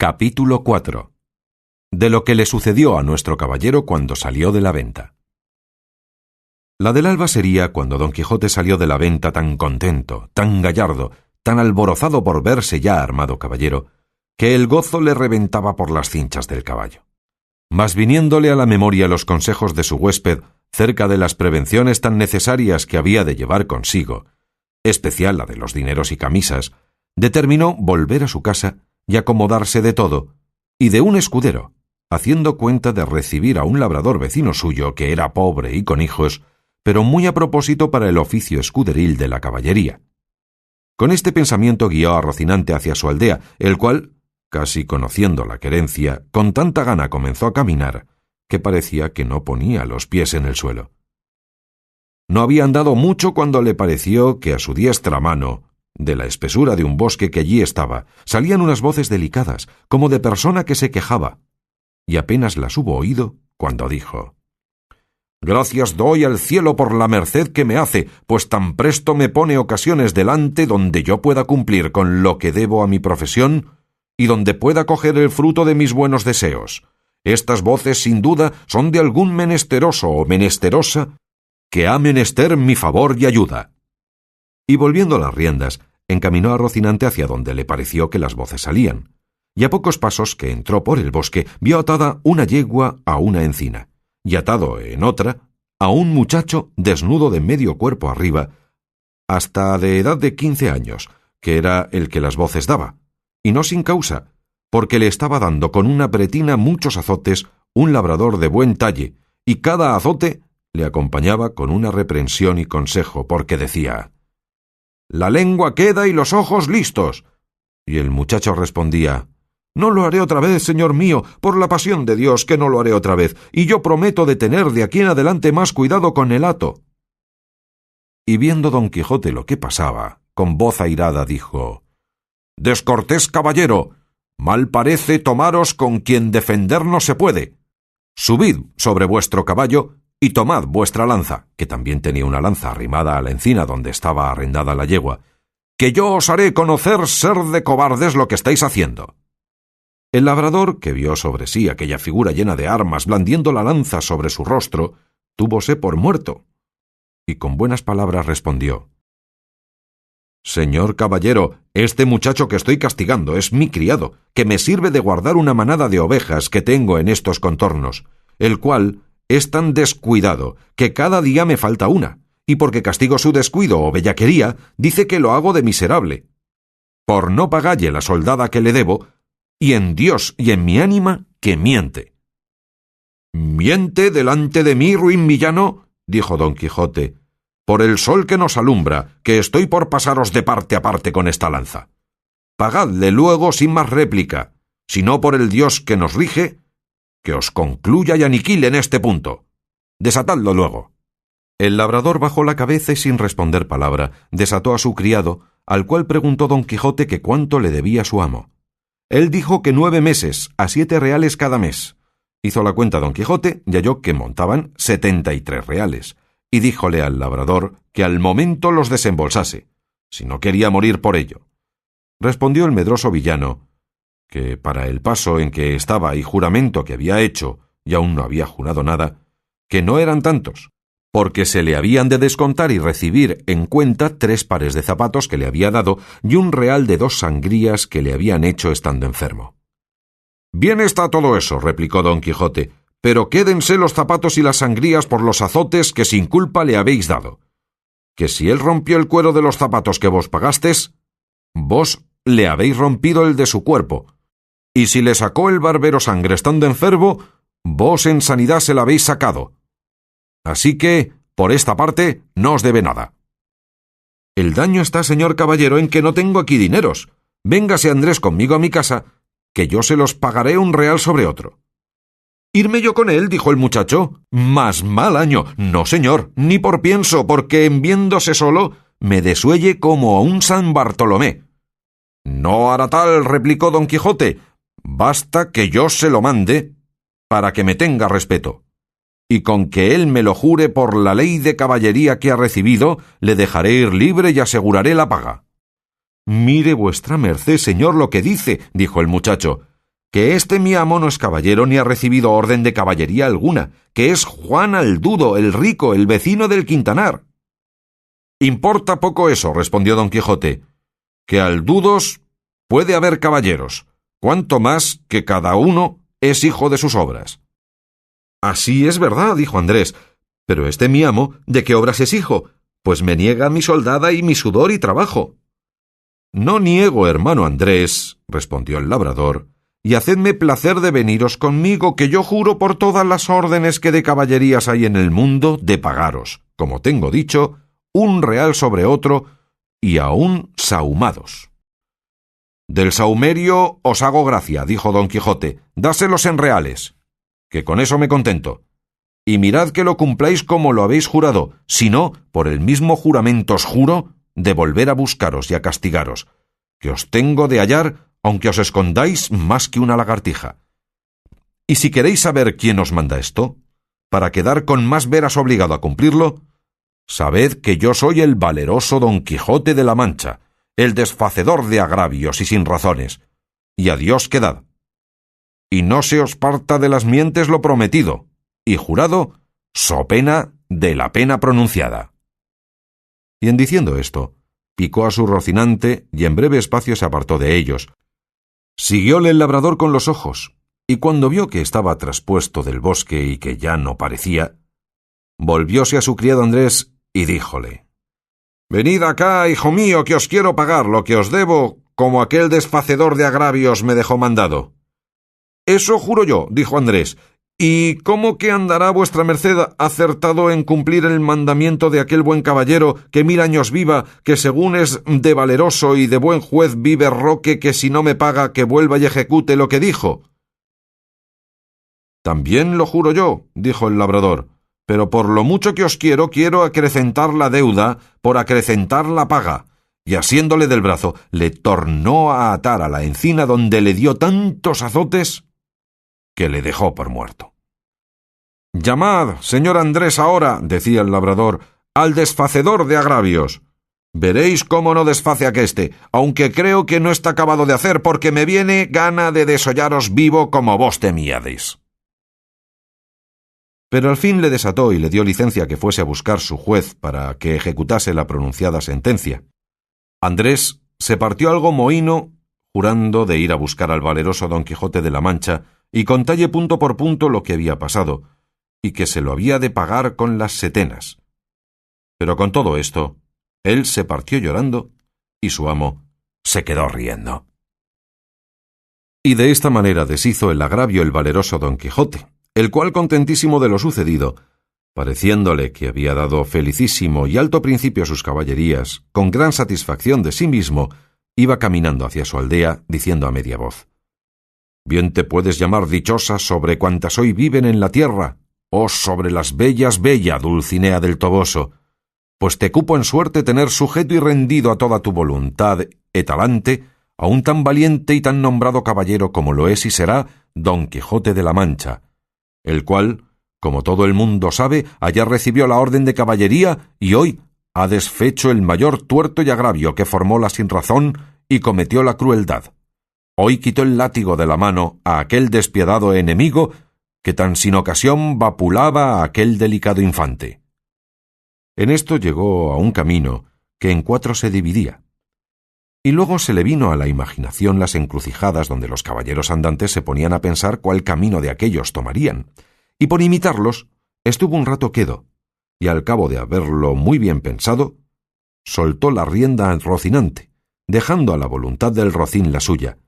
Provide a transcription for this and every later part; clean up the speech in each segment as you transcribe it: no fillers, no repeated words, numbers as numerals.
Capítulo 4. De lo que le sucedió a nuestro caballero cuando salió de la venta. La del alba sería cuando Don Quijote salió de la venta tan contento, tan gallardo, tan alborozado por verse ya armado caballero, que el gozo le reventaba por las cinchas del caballo. Mas viniéndole a la memoria los consejos de su huésped cerca de las prevenciones tan necesarias que había de llevar consigo, especial la de los dineros y camisas, determinó volver a su casa y acomodarse de todo, y de un escudero, haciendo cuenta de recibir a un labrador vecino suyo que era pobre y con hijos, pero muy a propósito para el oficio escuderil de la caballería. Con este pensamiento guió a Rocinante hacia su aldea, el cual, casi conociendo la querencia, con tanta gana comenzó a caminar, que parecía que no ponía los pies en el suelo. No había andado mucho cuando le pareció que a su diestra mano, de la espesura de un bosque que allí estaba, salían unas voces delicadas, como de persona que se quejaba, y apenas las hubo oído cuando dijo: «Gracias doy al cielo por la merced que me hace, pues tan presto me pone ocasiones delante donde yo pueda cumplir con lo que debo a mi profesión y donde pueda coger el fruto de mis buenos deseos. Estas voces sin duda son de algún menesteroso o menesterosa que ha menester mi favor y ayuda». Y volviendo las riendas, encaminó a Rocinante hacia donde le pareció que las voces salían, y a pocos pasos que entró por el bosque vio atada una yegua a una encina, y atado en otra a un muchacho desnudo de medio cuerpo arriba, hasta de edad de 15 años, que era el que las voces daba, y no sin causa, porque le estaba dando con una pretina muchos azotes un labrador de buen talle, y cada azote le acompañaba con una reprensión y consejo, porque decía: «La lengua queda y los ojos listos». Y el muchacho respondía: «No lo haré otra vez, señor mío, por la pasión de Dios que no lo haré otra vez, y yo prometo de tener de aquí en adelante más cuidado con el hato». Y viendo Don Quijote lo que pasaba, con voz airada dijo: «Descortés caballero, mal parece tomaros con quien defender no se puede. Subid sobre vuestro caballo y tomad vuestra lanza», que también tenía una lanza arrimada a la encina donde estaba arrendada la yegua, «que yo os haré conocer ser de cobardes lo que estáis haciendo». El labrador, que vio sobre sí aquella figura llena de armas blandiendo la lanza sobre su rostro, túvose por muerto, y con buenas palabras respondió: «Señor caballero, este muchacho que estoy castigando es mi criado, que me sirve de guardar una manada de ovejas que tengo en estos contornos, el cual es tan descuidado que cada día me falta una, y porque castigo su descuido o bellaquería, dice que lo hago de miserable. Por no pagalle la soldada que le debo, y en Dios y en mi ánima que miente». «¿Miente delante de mí, ruin villano?», dijo Don Quijote, «por el sol que nos alumbra, que estoy por pasaros de parte a parte con esta lanza. Pagadle luego sin más réplica, sino por el Dios que nos rige, que os concluya y aniquile en este punto. Desatadlo luego». El labrador bajó la cabeza y sin responder palabra desató a su criado, al cual preguntó Don Quijote que cuánto le debía su amo. Él dijo que 9 meses, a 7 reales cada mes. Hizo la cuenta Don Quijote y halló que montaban 73 reales, y díjole al labrador que al momento los desembolsase, si no quería morir por ello. Respondió el medroso villano que, para el paso en que estaba y juramento que había hecho, y aún no había jurado nada, que no eran tantos, porque se le habían de descontar y recibir en cuenta 3 pares de zapatos que le había dado y un real de 2 sangrías que le habían hecho estando enfermo. «Bien está todo eso», replicó Don Quijote, «pero quédense los zapatos y las sangrías por los azotes que sin culpa le habéis dado. Que si él rompió el cuero de los zapatos que vos pagastes, vos le habéis rompido el de su cuerpo, y si le sacó el barbero sangre estando enfermo, vos en sanidad se la habéis sacado. Así que, por esta parte, no os debe nada». «El daño está, señor caballero, en que no tengo aquí dineros. Véngase Andrés conmigo a mi casa, que yo se los pagaré un real sobre otro». «¿Irme yo con él?», dijo el muchacho. «Más mal año. No, señor, ni por pienso, porque en viéndose solo me desuelle como a un San Bartolomé». «No hará tal», replicó Don Quijote. «Basta que yo se lo mande para que me tenga respeto. Y con que él me lo jure por la ley de caballería que ha recibido, le dejaré ir libre y aseguraré la paga». «Mire vuestra merced, señor, lo que dice», dijo el muchacho. que este mi amo no es caballero ni ha recibido orden de caballería alguna, que es Juan Aldudo, el rico, el vecino del Quintanar. Importa poco eso, respondió don Quijote, que Aldudos puede haber caballeros, cuanto más que cada uno es hijo de sus obras. Así es verdad, dijo Andrés, pero este mi amo, ¿de qué obras es hijo? Pues me niega mi soldada y mi sudor y trabajo. No niego, hermano Andrés, respondió el labrador, y hacedme placer de veniros conmigo, que yo juro por todas las órdenes que de caballerías hay en el mundo, de pagaros, como tengo dicho, un real sobre otro, y aún sahumados. Del sahumerio os hago gracia, dijo don Quijote, dáselos en reales, que con eso me contento. Y mirad que lo cumpláis como lo habéis jurado, si no, por el mismo juramento os juro de volver a buscaros y a castigaros, que os tengo de hallar, aunque os escondáis más que una lagartija. Y si queréis saber quién os manda esto, para quedar con más veras obligado a cumplirlo, sabed que yo soy el valeroso don Quijote de la Mancha, el desfacedor de agravios y sin razones, y a Dios quedad. Y no se os parta de las mientes lo prometido, y jurado, so pena de la pena pronunciada. Y en diciendo esto, picó a su Rocinante y en breve espacio se apartó de ellos. Siguióle el labrador con los ojos, y cuando vio que estaba traspuesto del bosque y que ya no parecía, volvióse a su criado Andrés y díjole: «Venid acá, hijo mío, que os quiero pagar lo que os debo, como aquel desfacedor de agravios me dejó mandado». «Eso juro yo», dijo Andrés, «¿y cómo que andará vuestra merced acertado en cumplir el mandamiento de aquel buen caballero que 1000 años viva, que según es de valeroso y de buen juez vive Roque, que si no me paga que vuelva y ejecute lo que dijo?» «También lo juro yo», dijo el labrador, «pero por lo mucho que os quiero acrecentar la deuda por acrecentar la paga». Y asiéndole del brazo, le tornó a atar a la encina donde le dio tantos azotes que le dejó por muerto. «Llamad, señor Andrés, ahora», decía el labrador, «al desfacedor de agravios. Veréis cómo no desface aqueste, aunque creo que no está acabado de hacer, porque me viene gana de desollaros vivo como vos temíades». Pero al fin le desató y le dio licencia que fuese a buscar su juez para que ejecutase la pronunciada sentencia. Andrés se partió algo mohíno, jurando de ir a buscar al valeroso don Quijote de la Mancha y contalle punto por punto lo que había pasado, y que se lo había de pagar con las setenas. Pero con todo esto, él se partió llorando y su amo se quedó riendo. Y de esta manera deshizo el agravio el valeroso don Quijote, el cual, contentísimo de lo sucedido, pareciéndole que había dado felicísimo y alto principio a sus caballerías, con gran satisfacción de sí mismo, iba caminando hacia su aldea, diciendo a media voz: «Bien te puedes llamar dichosa sobre cuantas hoy viven en la tierra, oh sobre las bellas bella Dulcinea del Toboso, pues te cupo en suerte tener sujeto y rendido a toda tu voluntad e talante a un tan valiente y tan nombrado caballero como lo es y será don Quijote de la Mancha, el cual, como todo el mundo sabe, ayer recibió la orden de caballería y hoy ha desfecho el mayor tuerto y agravio que formó la sinrazón y cometió la crueldad. Hoy quitó el látigo de la mano a aquel despiadado enemigo que tan sin ocasión vapulaba a aquel delicado infante». En esto llegó a un camino que en 4 se dividía, y luego se le vino a la imaginación las encrucijadas donde los caballeros andantes se ponían a pensar cuál camino de aquellos tomarían, y por imitarlos estuvo un rato quedo, y al cabo de haberlo muy bien pensado, soltó la rienda al Rocinante, dejando a la voluntad del Rocín la suya,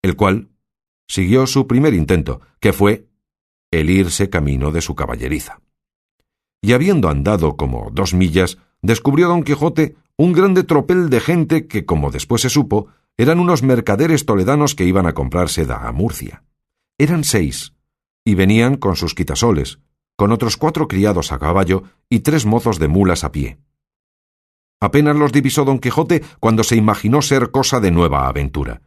el cual siguió su primer intento, que fue el irse camino de su caballeriza. Y habiendo andado como 2 millas, descubrió don Quijote un grande tropel de gente que, como después se supo, eran unos mercaderes toledanos que iban a comprar seda a Murcia. Eran 6, y venían con sus quitasoles, con otros 4 criados a caballo y 3 mozos de mulas a pie. Apenas los divisó don Quijote cuando se imaginó ser cosa de nueva aventura.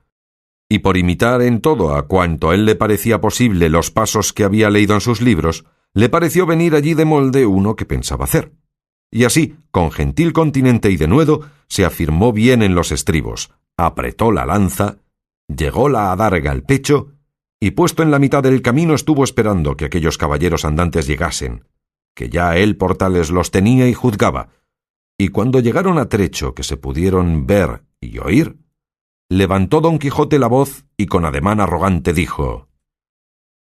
Y por imitar en todo a cuanto a él le parecía posible los pasos que había leído en sus libros, le pareció venir allí de molde uno que pensaba hacer. Y así, con gentil continente y denuedo, se afirmó bien en los estribos, apretó la lanza, llegó la adarga al pecho y puesto en la mitad del camino estuvo esperando que aquellos caballeros andantes llegasen, que ya él por tales los tenía y juzgaba, y cuando llegaron a trecho que se pudieron ver y oír, levantó Don Quijote la voz y con ademán arrogante dijo: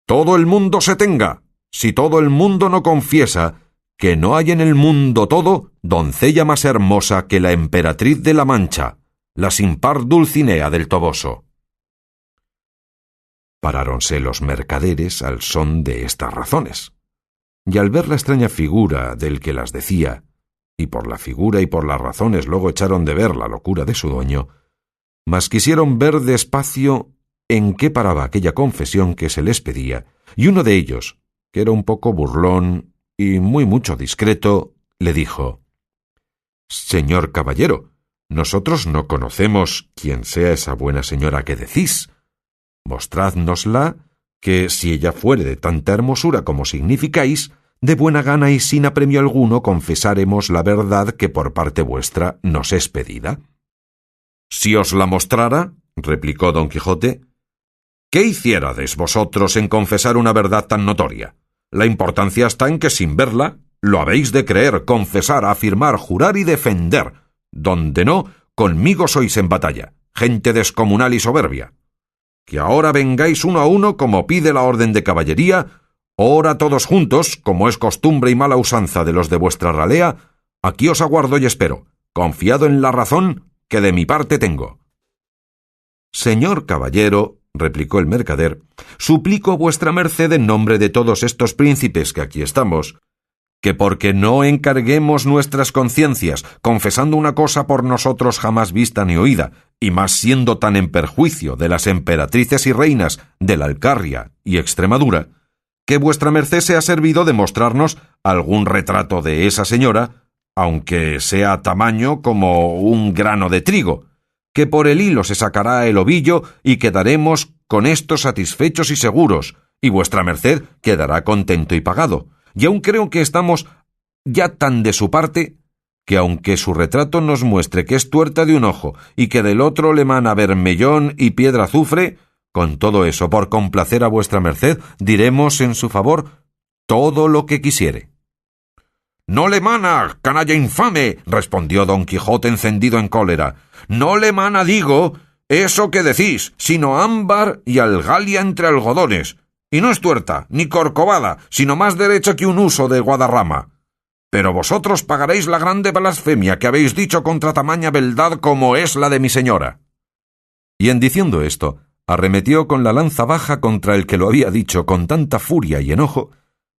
«Todo el mundo se tenga, si todo el mundo no confiesa que no hay en el mundo todo doncella más hermosa que la emperatriz de la Mancha, la sin par Dulcinea del Toboso». Paráronse los mercaderes al son de estas razones, y al ver la extraña figura del que las decía, y por la figura y por las razones luego echaron de ver la locura de su dueño, mas quisieron ver despacio en qué paraba aquella confesión que se les pedía, y uno de ellos, que era un poco burlón y muy mucho discreto, le dijo: «Señor caballero, nosotros no conocemos quién sea esa buena señora que decís. Mostrádnosla, que si ella fuere de tanta hermosura como significáis, de buena gana y sin apremio alguno confesaremos la verdad que por parte vuestra nos es pedida». «Si os la mostrara», replicó Don Quijote, «¿qué hiciérades vosotros en confesar una verdad tan notoria? La importancia está en que sin verla lo habéis de creer, confesar, afirmar, jurar y defender. Donde no, conmigo sois en batalla, gente descomunal y soberbia. Que ahora vengáis uno a uno como pide la orden de caballería, ora todos juntos, como es costumbre y mala usanza de los de vuestra ralea, aquí os aguardo y espero, confiado en la razón que de mi parte tengo». «Señor caballero», replicó el mercader, «suplico vuestra merced en nombre de todos estos príncipes que aquí estamos, que porque no encarguemos nuestras conciencias, confesando una cosa por nosotros jamás vista ni oída, y más siendo tan en perjuicio de las emperatrices y reinas de la Alcarria y Extremadura, que vuestra merced sea servido de mostrarnos algún retrato de esa señora, aunque sea tamaño como un grano de trigo, que por el hilo se sacará el ovillo y quedaremos con esto satisfechos y seguros, y vuestra merced quedará contento y pagado. Y aún creo que estamos ya tan de su parte, que aunque su retrato nos muestre que es tuerta de un ojo y que del otro le mana bermellón y piedra azufre, con todo eso, por complacer a vuestra merced, diremos en su favor todo lo que quisiere». «No le mana, canalla infame», respondió Don Quijote encendido en cólera. «No le mana, digo, eso que decís, sino ámbar y algalia entre algodones. Y no es tuerta, ni corcovada, sino más derecha que un huso de Guadarrama. Pero vosotros pagaréis la grande blasfemia que habéis dicho contra tamaña beldad como es la de mi señora». Y en diciendo esto, arremetió con la lanza baja contra el que lo había dicho con tanta furia y enojo,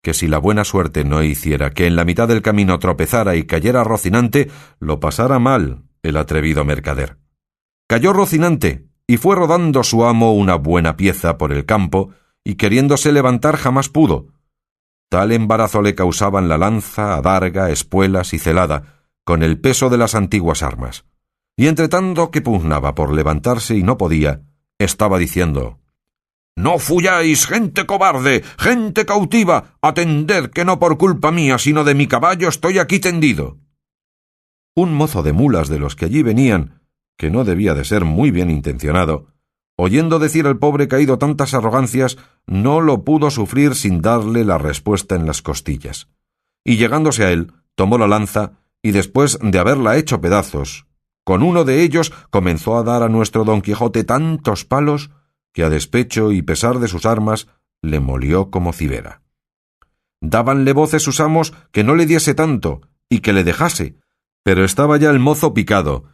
que si la buena suerte no hiciera que en la mitad del camino tropezara y cayera Rocinante, lo pasara mal el atrevido mercader. Cayó Rocinante, y fue rodando su amo una buena pieza por el campo, y queriéndose levantar jamás pudo. Tal embarazo le causaban la lanza, adarga, espuelas y celada, con el peso de las antiguas armas. Y entre tanto que pugnaba por levantarse y no podía, estaba diciendo: «No fuyáis, gente cobarde, gente cautiva, atended que no por culpa mía, sino de mi caballo estoy aquí tendido». Un mozo de mulas de los que allí venían, que no debía de ser muy bien intencionado, oyendo decir al pobre caído tantas arrogancias, no lo pudo sufrir sin darle la respuesta en las costillas. Y llegándose a él, tomó la lanza, y después de haberla hecho pedazos, con uno de ellos comenzó a dar a nuestro Don Quijote tantos palos que a despecho y pesar de sus armas le molió como cibera. Dábanle voces sus amos que no le diese tanto y que le dejase, pero estaba ya el mozo picado,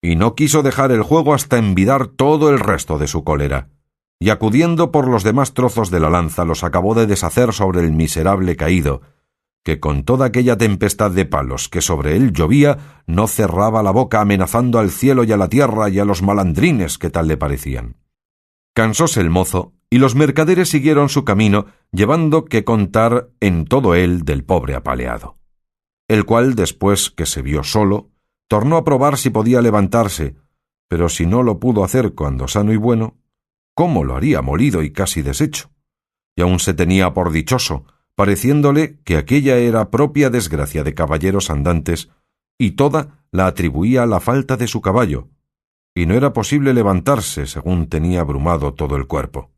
y no quiso dejar el juego hasta envidar todo el resto de su cólera, y acudiendo por los demás trozos de la lanza los acabó de deshacer sobre el miserable caído, que con toda aquella tempestad de palos que sobre él llovía no cerraba la boca amenazando al cielo y a la tierra y a los malandrines que tal le parecían. Cansóse el mozo, y los mercaderes siguieron su camino, llevando que contar en todo él del pobre apaleado, el cual, después que se vio solo, tornó a probar si podía levantarse, pero si no lo pudo hacer cuando sano y bueno, ¿cómo lo haría molido y casi deshecho? Y aún se tenía por dichoso, pareciéndole que aquella era propia desgracia de caballeros andantes, y toda la atribuía a la falta de su caballo, y no era posible levantarse según tenía abrumado todo el cuerpo.